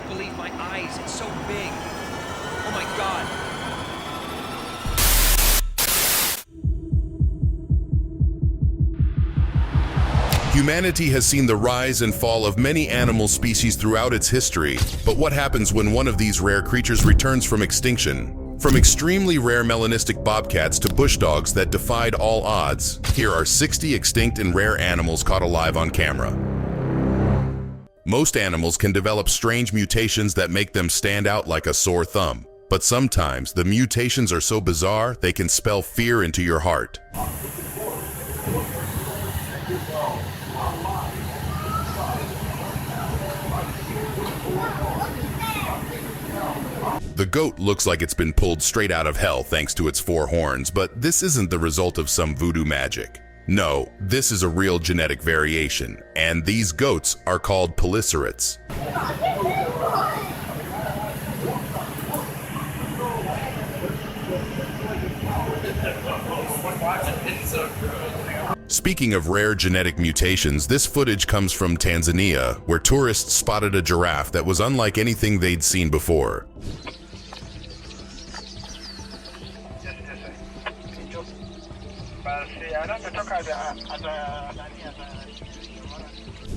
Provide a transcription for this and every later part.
can't believe my eyes. It's so big. Oh my God. Humanity has seen the rise and fall of many animal species throughout its history, but what happens when one of these rare creatures returns from extinction? From extremely rare melanistic bobcats to bush dogs that defied all odds, here are 60 extinct and rare animals caught alive on camera. Most animals can develop strange mutations that make them stand out like a sore thumb, but sometimes the mutations are so bizarre they can spell fear into your heart. The goat looks like it's been pulled straight out of hell thanks to its 4 horns, but this isn't the result of some voodoo magic. No, this is a real genetic variation, and these goats are called polycerates. Speaking of rare genetic mutations, this footage comes from Tanzania, where tourists spotted a giraffe that was unlike anything they'd seen before.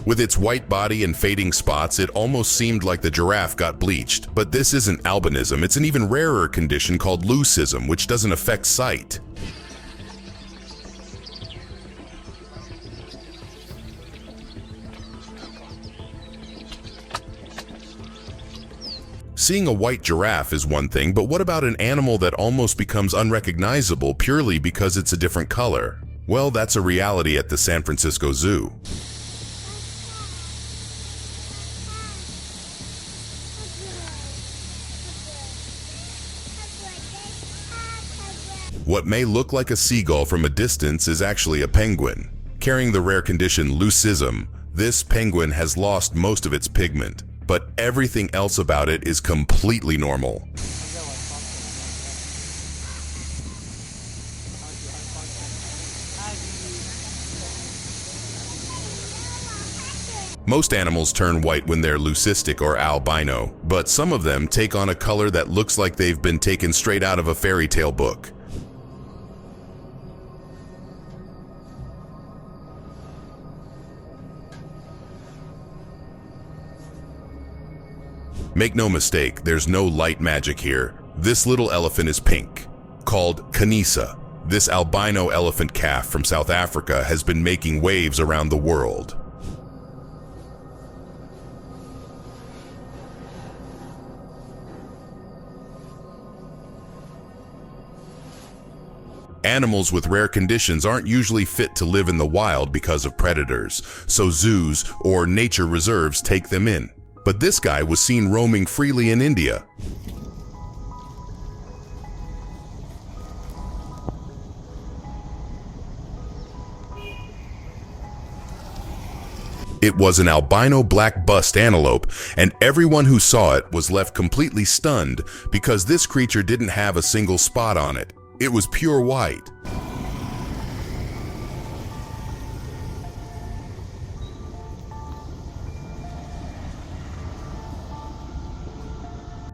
With its white body and fading spots, it almost seemed like the giraffe got bleached. But this isn't albinism, it's an even rarer condition called leucism, which doesn't affect sight. Seeing a white giraffe is one thing, but what about an animal that almost becomes unrecognizable purely because it's a different color? Well, that's a reality at the San Francisco Zoo. What may look like a seagull from a distance is actually a penguin. Carrying the rare condition leucism, this penguin has lost most of its pigment, but everything else about it is completely normal. Most animals turn white when they're leucistic or albino, but some of them take on a color that looks like they've been taken straight out of a fairy tale book. Make no mistake, there's no light magic here. This little elephant is pink. Called Kanisa, this albino elephant calf from South Africa has been making waves around the world. Animals with rare conditions aren't usually fit to live in the wild because of predators, so zoos or nature reserves take them in. But this guy was seen roaming freely in India. It was an albino black bust antelope, and everyone who saw it was left completely stunned because this creature didn't have a single spot on it. It was pure white.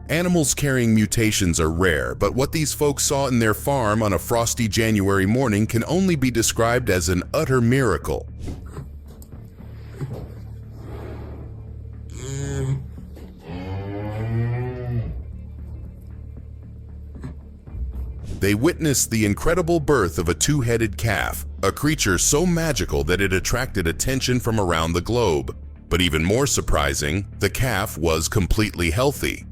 Animals carrying mutations are rare, but what these folks saw in their farm on a frosty January morning can only be described as an utter miracle. They witnessed the incredible birth of a two-headed calf, a creature so magical that it attracted attention from around the globe. But even more surprising, the calf was completely healthy.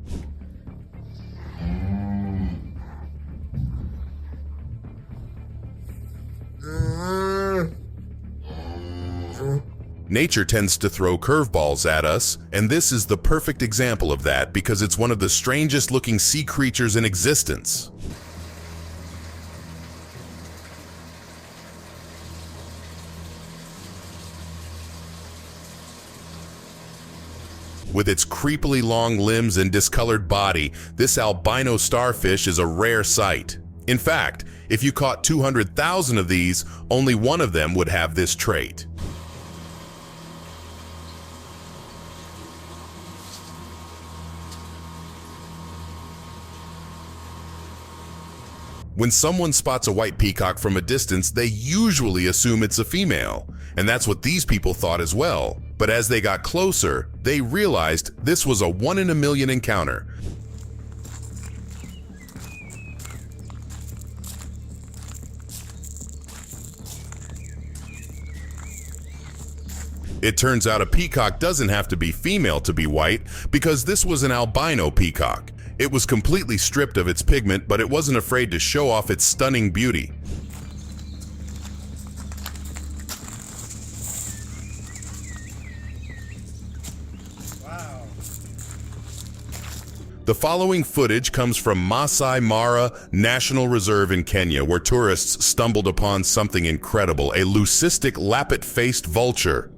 Nature tends to throw curveballs at us, and this is the perfect example of that because it's one of the strangest looking sea creatures in existence. With its creepily long limbs and discolored body, this albino starfish is a rare sight. In fact, if you caught 200,000 of these, only one of them would have this trait. When someone spots a white peacock from a distance, they usually assume it's a female, and that's what these people thought as well. But as they got closer, they realized this was a 1 in a million encounter. It turns out a peacock doesn't have to be female to be white, because this was an albino peacock. It was completely stripped of its pigment, but it wasn't afraid to show off its stunning beauty. Wow. The following footage comes from Masai Mara National Reserve in Kenya, where tourists stumbled upon something incredible, a leucistic lappet-faced vulture.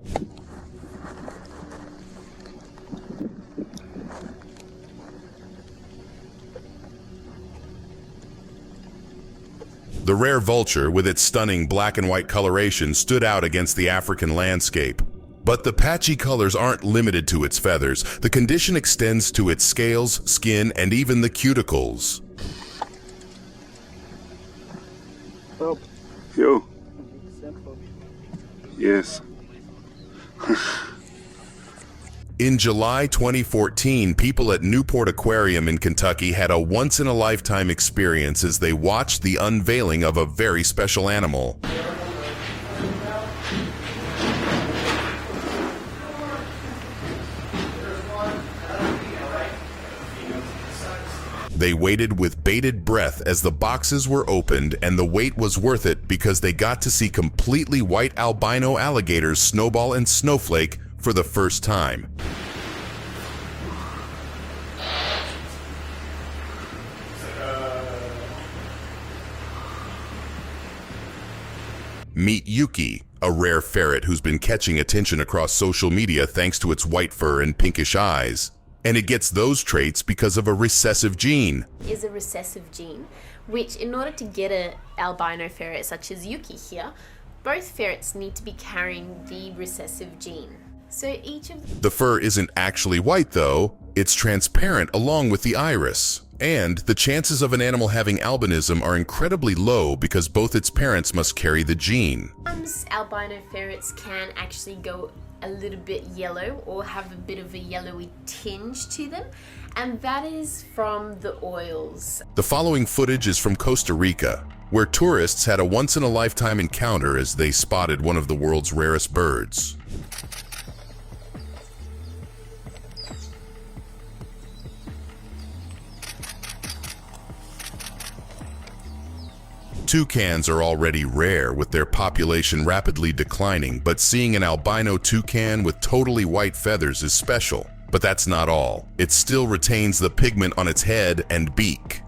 The rare vulture, with its stunning black and white coloration, stood out against the African landscape. But the patchy colors aren't limited to its feathers. The condition extends to its scales, skin, and even the cuticles. Oh, Yo, simple. yes. In July 2014, people at Newport Aquarium in Kentucky had a once-in-a-lifetime experience as they watched the unveiling of a very special animal. They waited with bated breath as the boxes were opened, and the wait was worth it because they got to see completely white albino alligators, Snowball and Snowflake, for the first time. Meet Yuki, a rare ferret who's been catching attention across social media thanks to its white fur and pinkish eyes. And it gets those traits because of a recessive gene. Is a recessive gene, which in order to get an albino ferret such as Yuki here, both ferrets need to be carrying the recessive gene. So each of The fur isn't actually white though, it's transparent along with the iris. And the chances of an animal having albinism are incredibly low because both its parents must carry the gene. Sometimes albino ferrets can actually go a little bit yellow or have a bit of a yellowy tinge to them, and that is from the oils. The following footage is from Costa Rica, where tourists had a once-in-a-lifetime encounter as they spotted one of the world's rarest birds. Toucans are already rare, with their population rapidly declining, but seeing an albino toucan with totally white feathers is special. But that's not all. It still retains the pigment on its head and beak.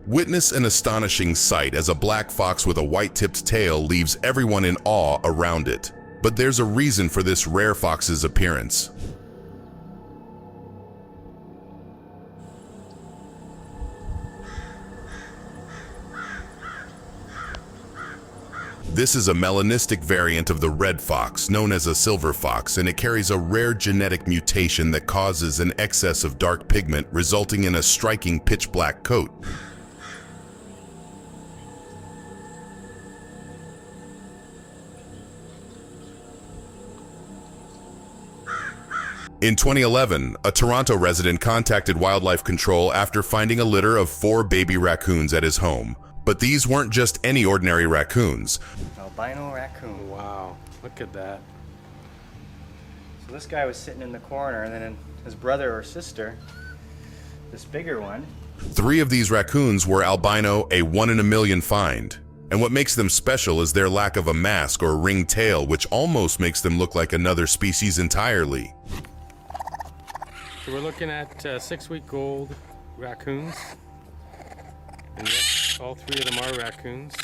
Witness an astonishing sight as a black fox with a white-tipped tail leaves everyone in awe around it. But there's a reason for this rare fox's appearance. This is a melanistic variant of the red fox, known as a silver fox, and it carries a rare genetic mutation that causes an excess of dark pigment, resulting in a striking pitch-black coat. In 2011, a Toronto resident contacted Wildlife Control after finding a litter of 4 baby raccoons at his home. But these weren't just any ordinary raccoons. Albino raccoon. Wow, look at that. So this guy was sitting in the corner, and then his brother or sister, this bigger one. 3 of these raccoons were albino, a 1 in a million find. And what makes them special is their lack of a mask or ringed tail, which almost makes them look like another species entirely. So we're looking at 6-week-old raccoons. And yes, all 3 of them are raccoons.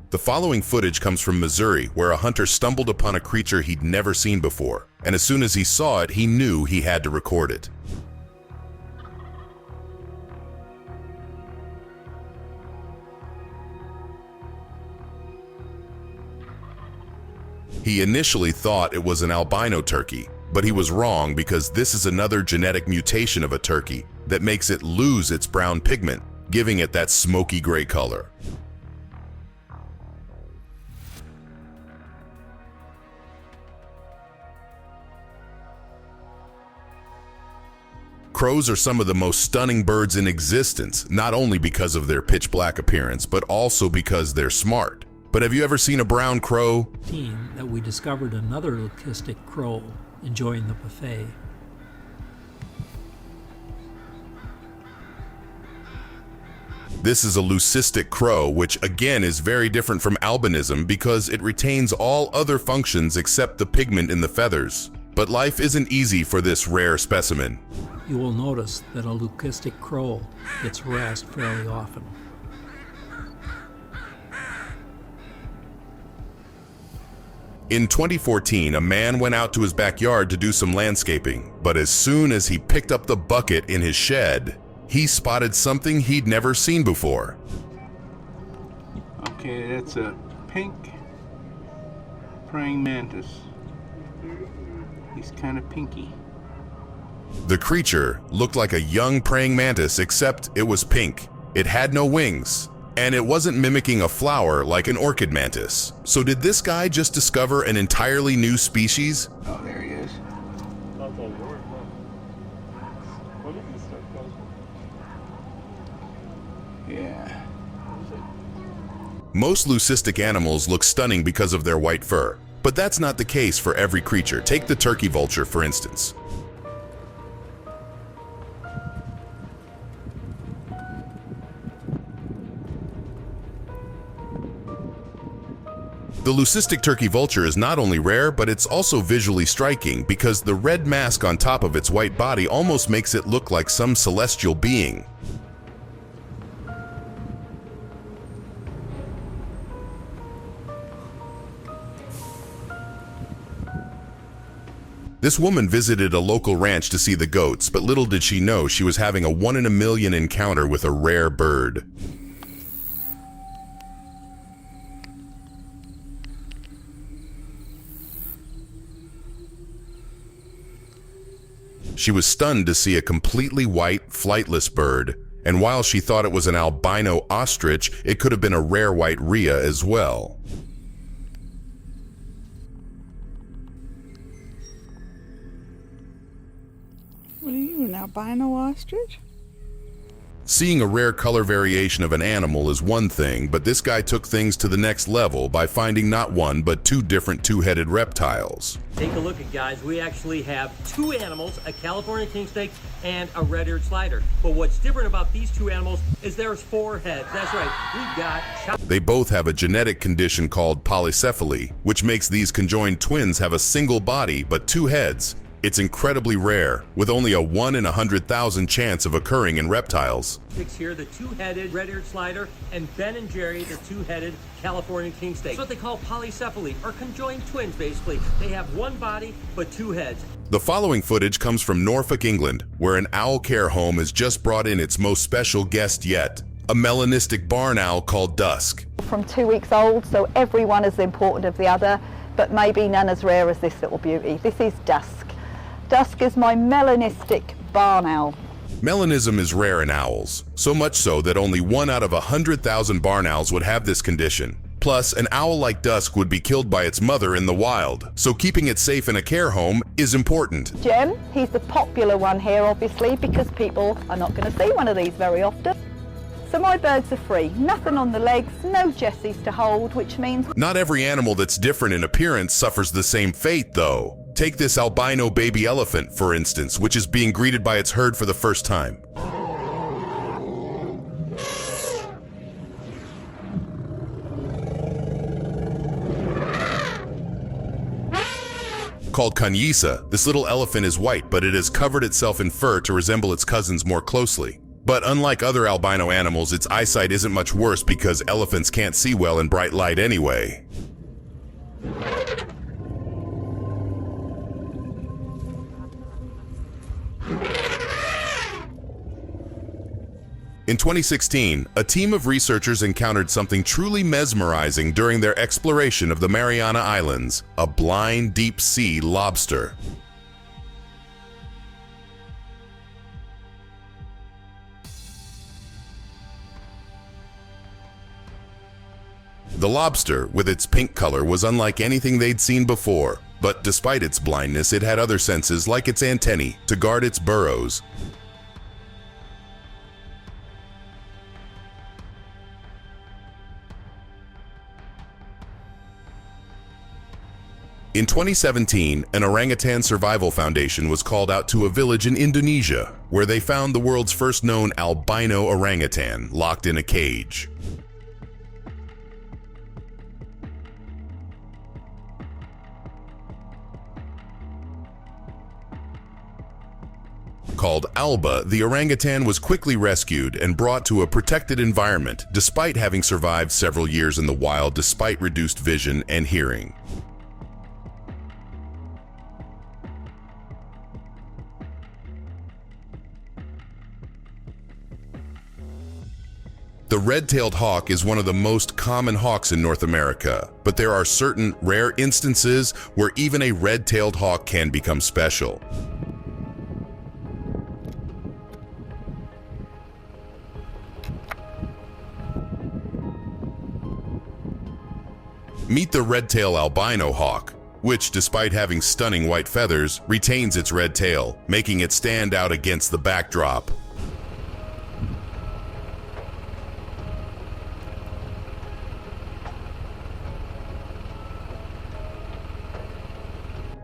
The following footage comes from Missouri, where a hunter stumbled upon a creature he'd never seen before. And as soon as he saw it, he knew he had to record it. He initially thought it was an albino turkey, but he was wrong because this is another genetic mutation of a turkey that makes it lose its brown pigment, giving it that smoky gray color. Crows are some of the most stunning birds in existence, not only because of their pitch black appearance, but also because they're smart. But have you ever seen a brown crow? That we discovered another leucistic crow enjoying the buffet. This is a leucistic crow, which again is very different from albinism because it retains all other functions except the pigment in the feathers. But life isn't easy for this rare specimen. You will notice that a leucistic crow gets harassed fairly often. In 2014, a man went out to his backyard to do some landscaping, but as soon as he picked up the bucket in his shed, he spotted something he'd never seen before. Okay, that's a pink praying mantis. He's kind of pinky. The creature looked like a young praying mantis, except it was pink. It had no wings, and it wasn't mimicking a flower like an orchid mantis. So did this guy just discover an entirely new species? Oh, there he is. Yeah. Most leucistic animals look stunning because of their white fur, but that's not the case for every creature. Take the turkey vulture, for instance. The leucistic turkey vulture is not only rare, but it's also visually striking because the red mask on top of its white body almost makes it look like some celestial being. This woman visited a local ranch to see the goats, but little did she know she was having a 1 in a million encounter with a rare bird. She was stunned to see a completely white, flightless bird, and while she thought it was an albino ostrich, it could have been a rare white rhea as well. What are you, an albino ostrich? Seeing a rare color variation of an animal is one thing, but this guy took things to the next level by finding not one, but 2 different two-headed reptiles. Take a look at, guys. We actually have 2 animals, a California king snake and a red-eared slider. But what's different about these 2 animals is there's 4 heads. That's right. We've got... They both have a genetic condition called polycephaly, which makes these conjoined twins have a single body but 2 heads. It's incredibly rare, with only a 1 in 100,000 chance of occurring in reptiles. Here, the 2-headed red-eared slider, and Ben and Jerry, the 2-headed California king snake. It's what they call polycephaly, or conjoined twins, basically. They have 1 body, but 2 heads. The following footage comes from Norfolk, England, where an owl care home has just brought in its most special guest yet, a melanistic barn owl called Dusk. From 2 weeks old, so every one is important of the other, but maybe none as rare as this little beauty. This is Dusk. Dusk is my melanistic barn owl. Melanism is rare in owls, so much so that only 1 out of 100,000 barn owls would have this condition. Plus, an owl like Dusk would be killed by its mother in the wild, so keeping it safe in a care home is important. Jem, he's the popular one here, obviously, because people are not going to see one of these very often. So my birds are free, nothing on the legs, no Jessies to hold, which means... Not every animal that's different in appearance suffers the same fate, though. Take this albino baby elephant, for instance, which is being greeted by its herd for the first time. Called Kanyisa, this little elephant is white, but it has covered itself in fur to resemble its cousins more closely. But unlike other albino animals, its eyesight isn't much worse because elephants can't see well in bright light anyway. In 2016, a team of researchers encountered something truly mesmerizing during their exploration of the Mariana Islands, a blind deep-sea lobster. The lobster, with its pink color, was unlike anything they'd seen before, but despite its blindness, it had other senses like its antennae to guard its burrows. In 2017, an orangutan survival foundation was called out to a village in Indonesia, where they found the world's first known albino orangutan locked in a cage. Called Alba, the orangutan was quickly rescued and brought to a protected environment, despite having survived several years in the wild despite reduced vision and hearing. The red-tailed hawk is one of the most common hawks in North America, but there are certain rare instances where even a red-tailed hawk can become special. Meet the red-tailed albino hawk, which, despite having stunning white feathers, retains its red tail, making it stand out against the backdrop.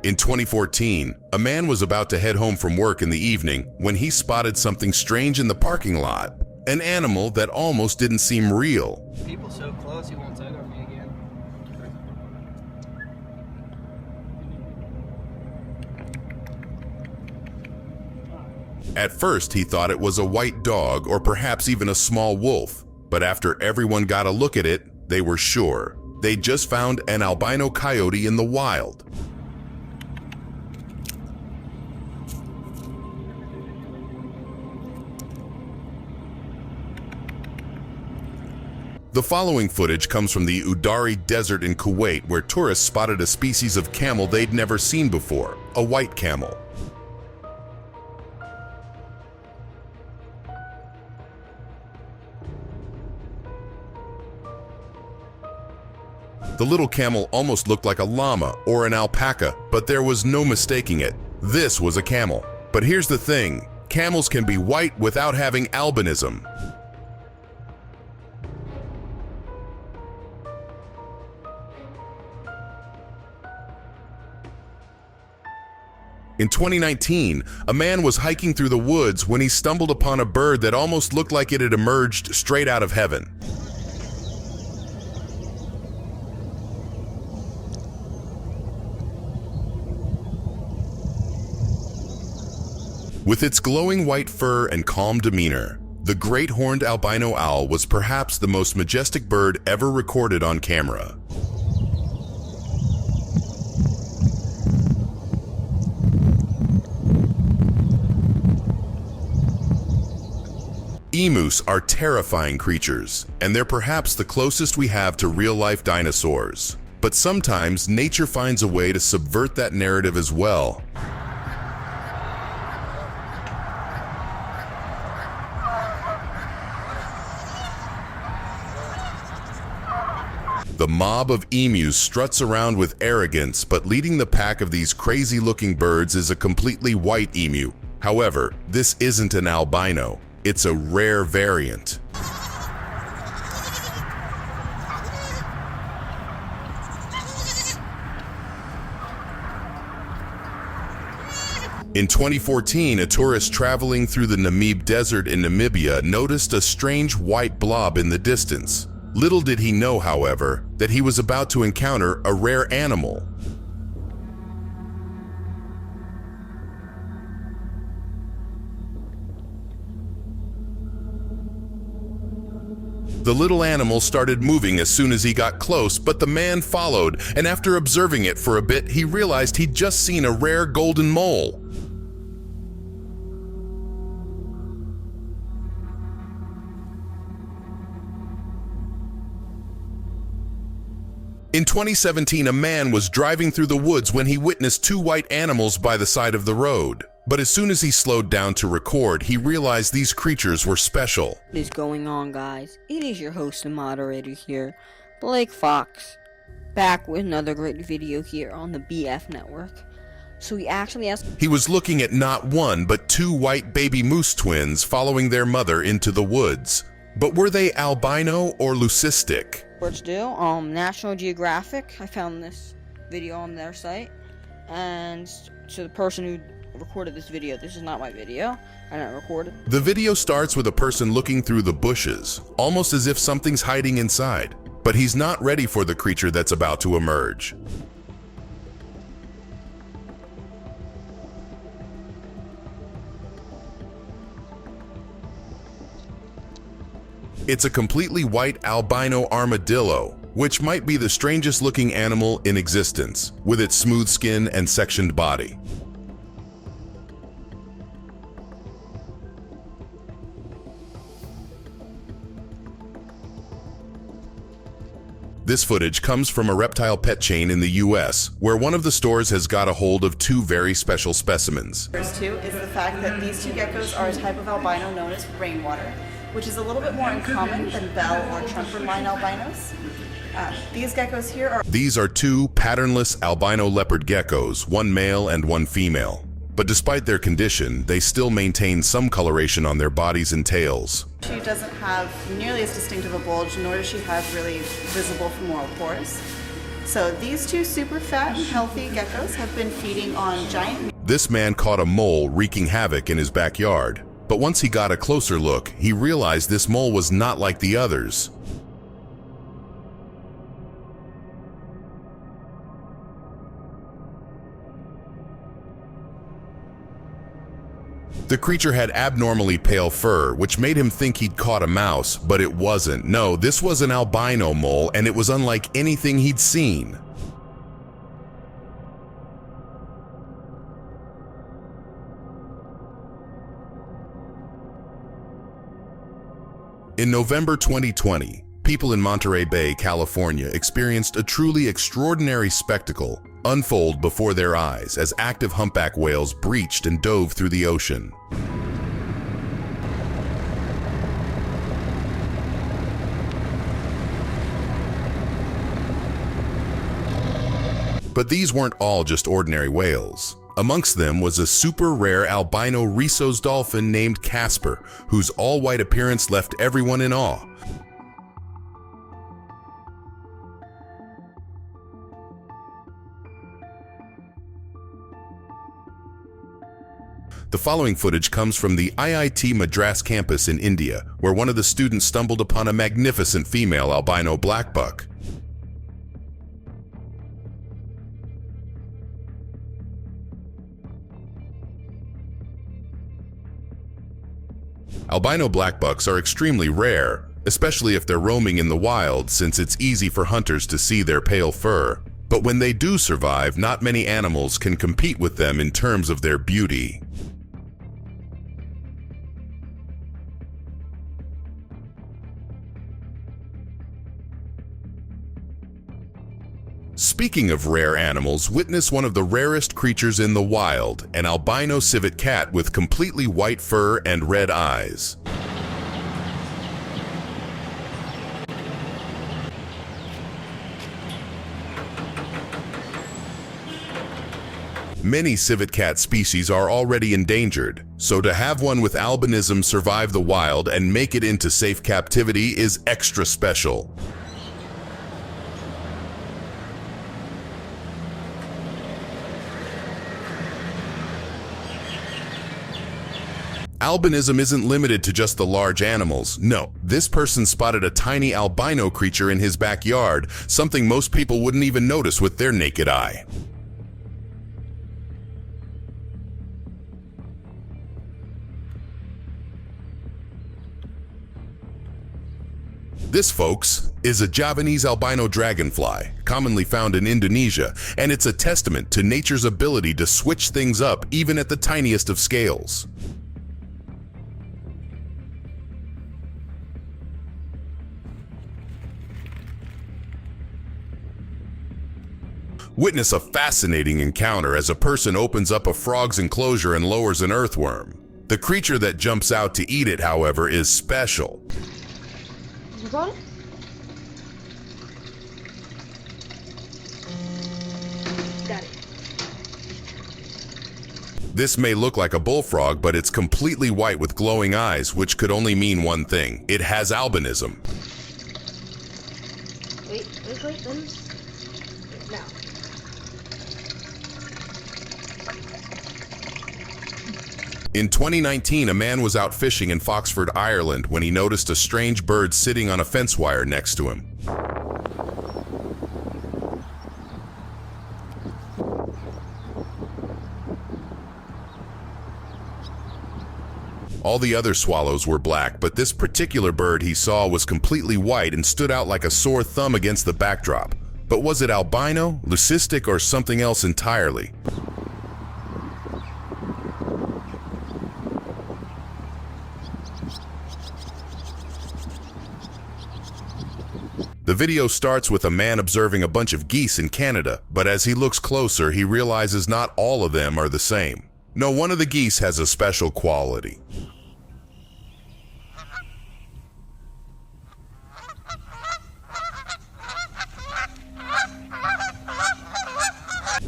In 2014, a man was about to head home from work in the evening when he spotted something strange in the parking lot, an animal that almost didn't seem real. People so close, he won't tug on me again. At first, he thought it was a white dog or perhaps even a small wolf, but after everyone got a look at it, they were sure. They'd just found an albino coyote in the wild. The following footage comes from the Udari Desert in Kuwait, where tourists spotted a species of camel they'd never seen before, a white camel. The little camel almost looked like a llama or an alpaca, but there was no mistaking it. This was a camel. But here's the thing, camels can be white without having albinism. In 2019, a man was hiking through the woods when he stumbled upon a bird that almost looked like it had emerged straight out of heaven. With its glowing white fur and calm demeanor, the great horned albino owl was perhaps the most majestic bird ever recorded on camera. Emus are terrifying creatures, and they're perhaps the closest we have to real-life dinosaurs. But sometimes nature finds a way to subvert that narrative as well. The mob of emus struts around with arrogance, but leading the pack of these crazy-looking birds is a completely white emu. However, this isn't an albino. It's a rare variant. In 2014, a tourist traveling through the Namib Desert in Namibia noticed a strange white blob in the distance. Little did he know, however, that he was about to encounter a rare animal. The little animal started moving as soon as he got close, but the man followed, and after observing it for a bit, he realized he'd just seen a rare golden mole. In 2017, a man was driving through the woods when he witnessed two white animals by the side of the road. But as soon as he slowed down to record, he realized these creatures were special. What is going on, guys? It is your host and moderator here, Blake Fox, back with another great video here on the BF Network. So we actually asked... He was looking at not one, but two white baby moose twins following their mother into the woods. But were they albino or leucistic? Let's do, National Geographic, I found this video on their site, and to the person who recorded this video, this is not my video, I didn't record it. The video starts with a person looking through the bushes, almost as if something's hiding inside, but he's not ready for the creature that's about to emerge. It's a completely white albino armadillo, which might be the strangest looking animal in existence, with its smooth skin and sectioned body. This footage comes from a reptile pet chain in the US, where one of the stores has got a hold of two very special specimens. First two is the fact that these two geckos are a type of albino known as rainwater, which is a little bit more uncommon than bell or trumpeter line albinos. These geckos here are... These are two patternless albino leopard geckos, one male and one female. But despite their condition, they still maintain some coloration on their bodies and tails. She doesn't have nearly as distinctive a bulge, nor does she have really visible femoral pores. So these two super fat and healthy geckos have been feeding on giant... This man caught a mole wreaking havoc in his backyard. But once he got a closer look, he realized this mole was not like the others. The creature had abnormally pale fur, which made him think he'd caught a mouse, but it wasn't. No, this was an albino mole, and it was unlike anything he'd seen. In November 2020, people in Monterey Bay, California, experienced a truly extraordinary spectacle unfold before their eyes as active humpback whales breached and dove through the ocean. But these weren't all just ordinary whales. Amongst them was a super rare albino rhesus dolphin named Casper, whose all-white appearance left everyone in awe. The following footage comes from the IIT Madras campus in India, where one of the students stumbled upon a magnificent female albino blackbuck. Albino blackbucks are extremely rare, especially if they're roaming in the wild, since it's easy for hunters to see their pale fur. But when they do survive, not many animals can compete with them in terms of their beauty. Speaking of rare animals, witness one of the rarest creatures in the wild, an albino civet cat with completely white fur and red eyes. Many civet cat species are already endangered, so to have one with albinism survive the wild and make it into safe captivity is extra special. Albinism isn't limited to just the large animals. No, this person spotted a tiny albino creature in his backyard, something most people wouldn't even notice with their naked eye. This, folks, is a Javanese albino dragonfly, commonly found in Indonesia, and it's a testament to nature's ability to switch things up even at the tiniest of scales. Witness a fascinating encounter as a person opens up a frog's enclosure and lowers an earthworm. The creature that jumps out to eat it, however, is special. You got it? Got it. This may look like a bullfrog, but it's completely white with glowing eyes, which could only mean one thing. It has albinism. Wait, then. Now. In 2019, a man was out fishing in Foxford, Ireland, when he noticed a strange bird sitting on a fence wire next to him. All the other swallows were black, but this particular bird he saw was completely white and stood out like a sore thumb against the backdrop. But was it albino, leucistic, or something else entirely? The video starts with a man observing a bunch of geese in Canada, but as he looks closer, he realizes not all of them are the same. No, one of the geese has a special quality.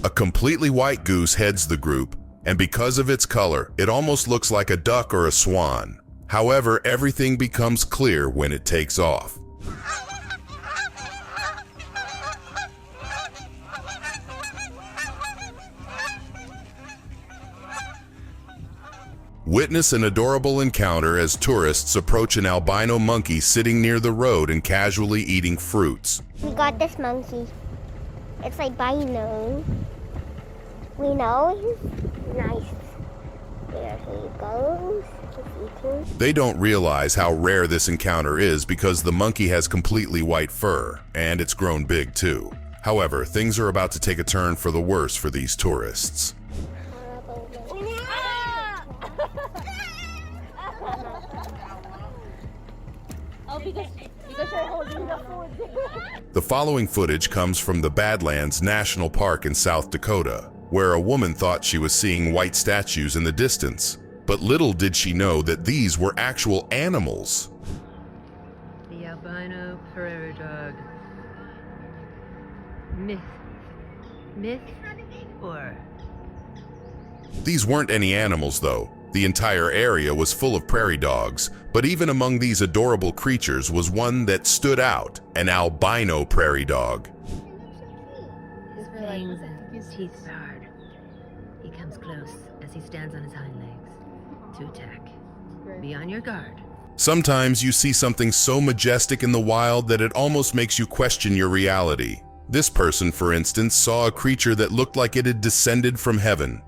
A completely white goose heads the group, and because of its color, it almost looks like a duck or a swan. However, everything becomes clear when it takes off. Witness an adorable encounter as tourists approach an albino monkey sitting near the road and casually eating fruits. We got this monkey. It's albino. We know he's nice. There he goes. He's eating. They don't realize how rare this encounter is because the monkey has completely white fur, and it's grown big too. However, things are about to take a turn for the worse for these tourists. The following footage comes from the Badlands National Park in South Dakota, where a woman thought she was seeing white statues in the distance. But little did she know that these were actual animals. The albino prairie dog. Myth or... These weren't any animals, though. The entire area was full of prairie dogs, but even among these adorable creatures was one that stood out, an albino prairie dog. His fangs and his teeth are hard. He comes close as he stands on his hind legs to attack. Be on your guard. Sometimes you see something so majestic in the wild that it almost makes you question your reality. This person, for instance, saw a creature that looked like it had descended from heaven.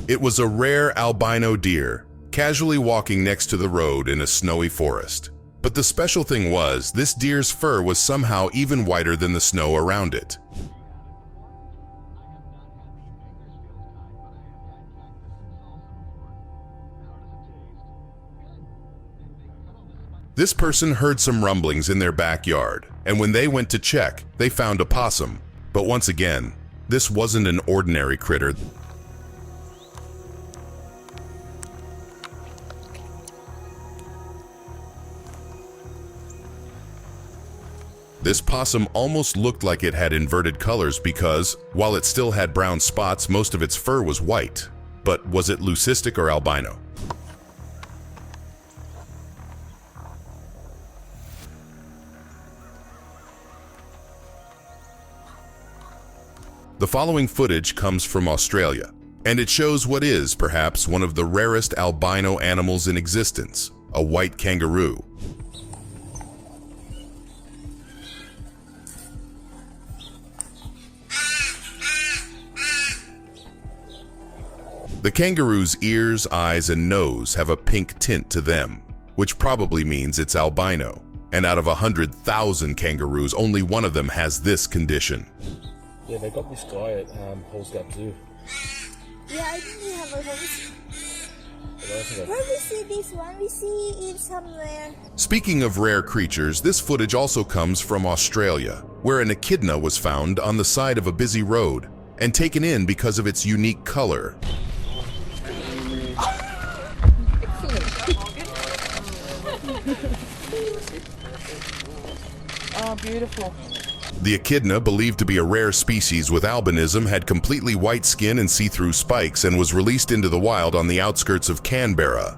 It was a rare albino deer, casually walking next to the road in a snowy forest. But the special thing was, this deer's fur was somehow even whiter than the snow around it. This person heard some rumblings in their backyard, and when they went to check, they found a possum. But once again, this wasn't an ordinary critter. This possum almost looked like it had inverted colors because, while it still had brown spots, most of its fur was white. But was it leucistic or albino? The following footage comes from Australia, and it shows what is, perhaps, one of the rarest albino animals in existence, a white kangaroo. The kangaroo's ears, eyes, and nose have a pink tint to them, which probably means it's albino. And out of 100,000 kangaroos, only one of them has this condition. Yeah, they got this guy at Halls Gap Zoo. Yeah, I think we have a Where we see this one? We see it somewhere. Speaking of rare creatures, this footage also comes from Australia, where an echidna was found on the side of a busy road and taken in because of its unique color. Oh, beautiful. The echidna, believed to be a rare species with albinism, had completely white skin and see-through spikes and was released into the wild on the outskirts of Canberra.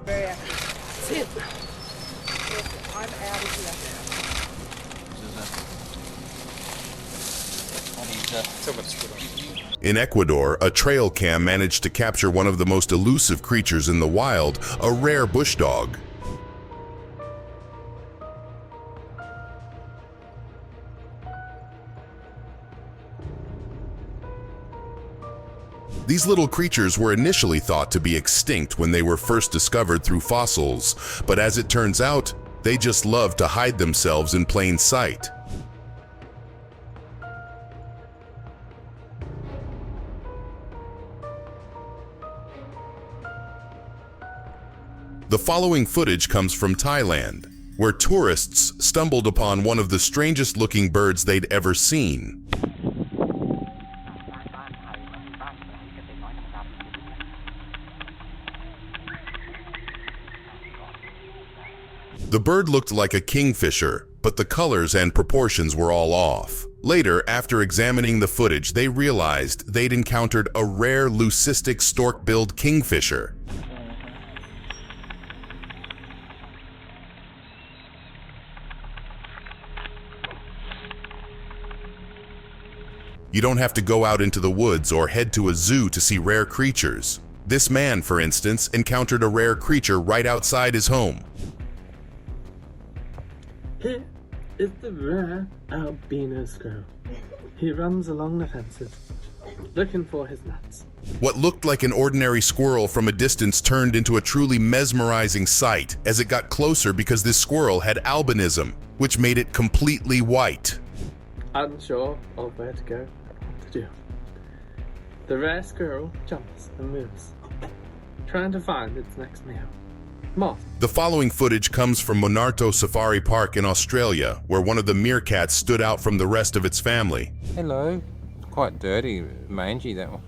In Ecuador, a trail cam managed to capture one of the most elusive creatures in the wild, a rare bush dog. These little creatures were initially thought to be extinct when they were first discovered through fossils, but as it turns out, they just love to hide themselves in plain sight. The following footage comes from Thailand, where tourists stumbled upon one of the strangest looking birds they'd ever seen. The bird looked like a kingfisher, but the colors and proportions were all off. Later, after examining the footage, they realized they'd encountered a rare leucistic stork-billed kingfisher. You don't have to go out into the woods or head to a zoo to see rare creatures. This man, for instance, encountered a rare creature right outside his home. Here is the rare albino squirrel. He runs along the fences, looking for his nuts. What looked like an ordinary squirrel from a distance turned into a truly mesmerizing sight as it got closer because this squirrel had albinism, which made it completely white. Unsure of where to go or what to do, the rare squirrel jumps and moves, trying to find its next meal. Moth. The following footage comes from Monarto Safari Park in Australia, where one of the meerkats stood out from the rest of its family. Hello. Quite dirty, mangy, that one.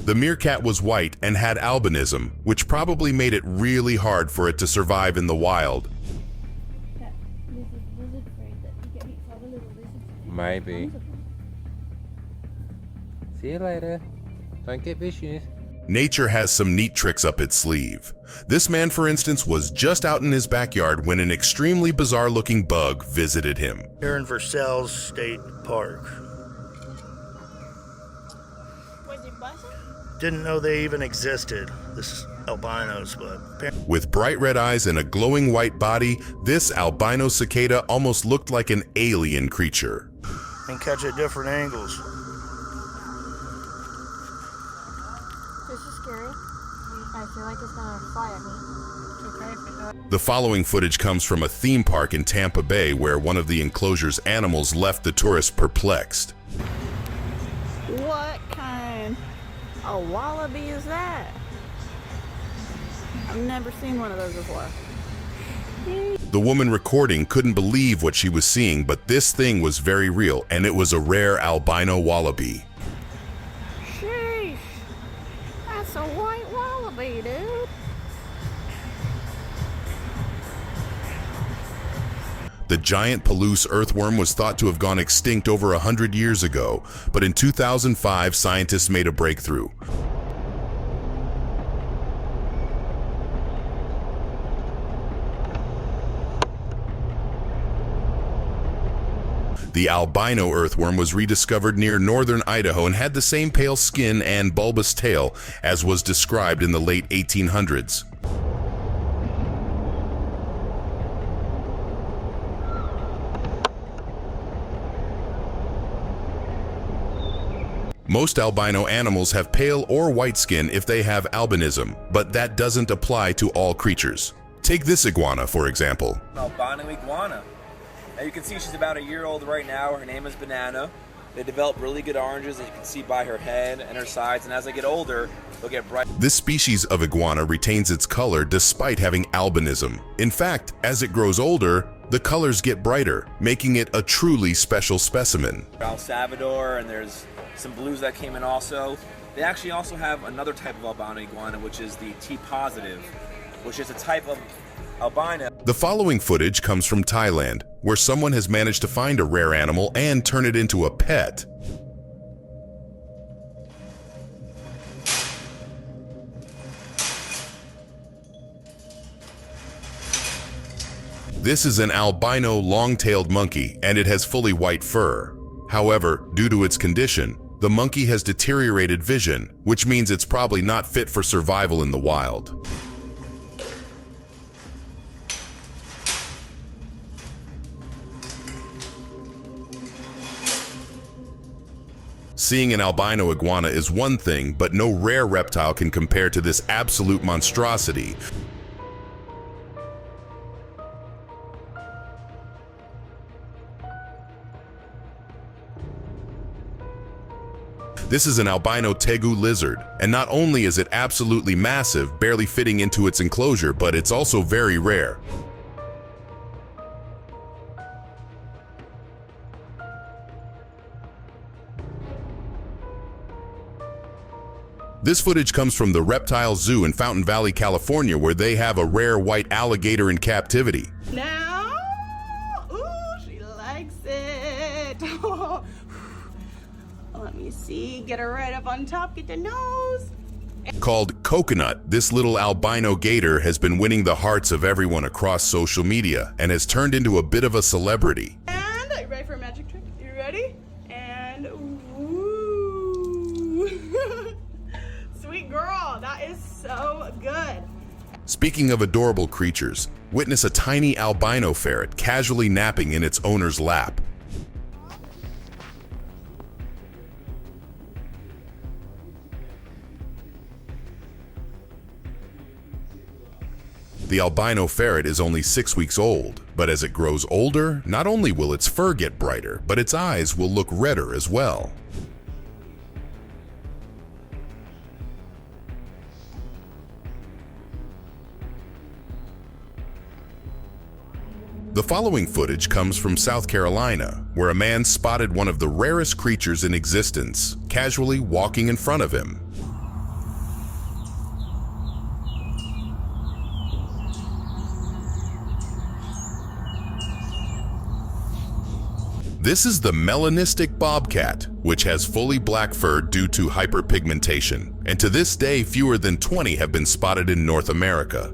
The meerkat was white and had albinism, which probably made it really hard for it to survive in the wild. Maybe. See you later. Don't get vicious. Nature has some neat tricks up its sleeve. This man, for instance, was just out in his backyard when an extremely bizarre-looking bug visited him. Here in Versailles State Park. Didn't know they even existed, this albinos, but... With bright red eyes and a glowing white body, this albino cicada almost looked like an alien creature. And catch at different angles. This is scary. I feel like it's gonna fly at me. It's okay if it does. The following footage comes from a theme park in Tampa Bay where one of the enclosure's animals left the tourists perplexed. What kind of wallaby is that? I've never seen one of those before. The woman recording couldn't believe what she was seeing, but this thing was very real, and it was a rare albino wallaby. Sheesh, that's a white wallaby, dude. The giant Palouse earthworm was thought to have gone extinct over 100 years ago, but in 2005, scientists made a breakthrough. The albino earthworm was rediscovered near northern Idaho and had the same pale skin and bulbous tail as was described in the late 1800s. Most albino animals have pale or white skin if they have albinism, but that doesn't apply to all creatures. Take this iguana, for example. Albino iguana. Now you can see she's about a year old right now. Her name is Banana. They develop really good oranges, as you can see by her head and her sides, and as they get older, they'll get bright. This species of iguana retains its color despite having albinism. In fact, as it grows older, the colors get brighter, making it a truly special specimen. El Salvador, and there's some blues that came in also. They actually also have another type of albino iguana, which is the T-positive, which is a type of albino. The following footage comes from Thailand, where someone has managed to find a rare animal and turn it into a pet. This is an albino long-tailed monkey, and it has fully white fur. However, due to its condition, the monkey has deteriorated vision, which means it's probably not fit for survival in the wild. Seeing an albino iguana is one thing, but no rare reptile can compare to this absolute monstrosity. This is an albino tegu lizard, and not only is it absolutely massive, barely fitting into its enclosure, but it's also very rare. This footage comes from the Reptile Zoo in Fountain Valley, California, where they have a rare white alligator in captivity. Now, ooh, she likes it. Let me see, get her right up on top, get the nose. Called Coconut, this little albino gator has been winning the hearts of everyone across social media and has turned into a bit of a celebrity. And, are you ready for a magic trick? You ready? And, ooh. Sweet girl, that is so good. Speaking of adorable creatures, witness a tiny albino ferret casually napping in its owner's lap. The albino ferret is only 6 weeks old, but as it grows older, not only will its fur get brighter, but its eyes will look redder as well. The following footage comes from South Carolina, where a man spotted one of the rarest creatures in existence, casually walking in front of him. This is the melanistic bobcat, which has fully black fur due to hyperpigmentation, and to this day fewer than 20 have been spotted in North America.